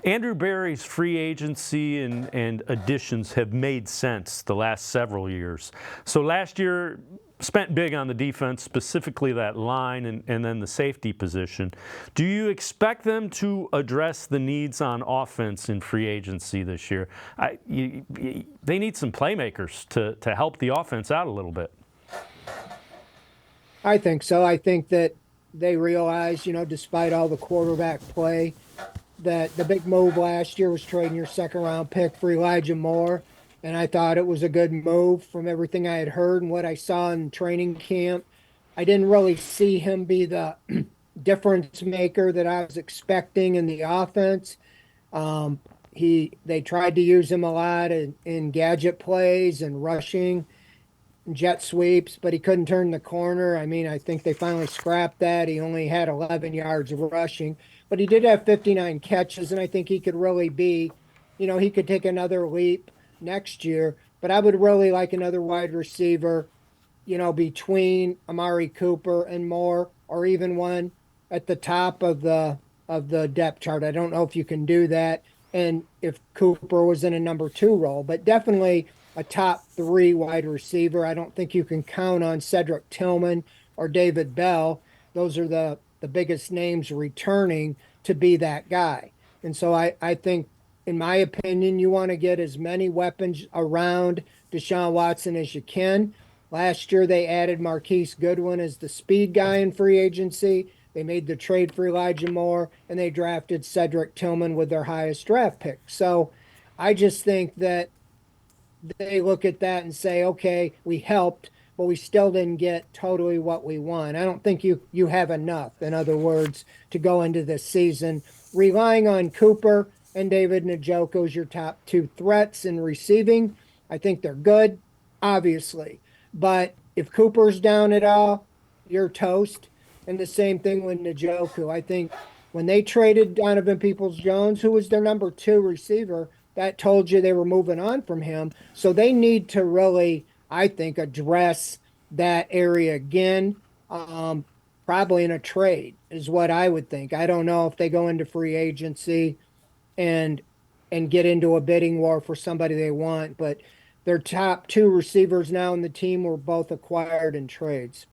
Andrew Berry's free agency and additions have made sense the last several years. So last year, spent big on the defense, specifically that line and then the safety position. Do you expect them to address the needs on offense in free agency this year? They need some playmakers to help the offense out a little bit. I think so. I think that they realize, despite all the quarterback play, that the big move last year was trading your second round pick for Elijah Moore. And I thought it was a good move from everything I had heard and what I saw in training camp. I didn't really see him be the difference maker that I was expecting in the offense. They tried to use him a lot in gadget plays and rushing jet sweeps, but he couldn't turn the corner. I mean, I think they finally scrapped that. He only had 11 yards of rushing, but he did have 59 catches, and I think he could really be, he could take another leap next year. But I would really like another wide receiver, between Amari Cooper and Moore, or even one at the top of the depth chart. I don't know if you can do that, and if Cooper was in a number two role, but definitely a top three wide receiver. I don't think you can count on Cedric Tillman or David Bell. Those are the biggest names returning to be that guy. And so I think, in my opinion, you want to get as many weapons around Deshaun Watson as you can. Last year, they added Marquise Goodwin as the speed guy in free agency. They made the trade for Elijah Moore, and they drafted Cedric Tillman with their highest draft pick. So I just think that they look at that and say, okay, we helped, but we still didn't get totally what we want. I don't think you have enough, in other words, to go into this season. Relying on Cooper and David Njoku as your top two threats in receiving, I think they're good, obviously. But if Cooper's down at all, you're toast. And the same thing with Njoku. I think when they traded Donovan Peoples-Jones, who was their number two receiver, that told you they were moving on from him. So they need to really, I think, address that area again. Probably in a trade is what I would think. I don't know if they go into free agency and get into a bidding war for somebody they want, but their top two receivers now in the team were both acquired in trades.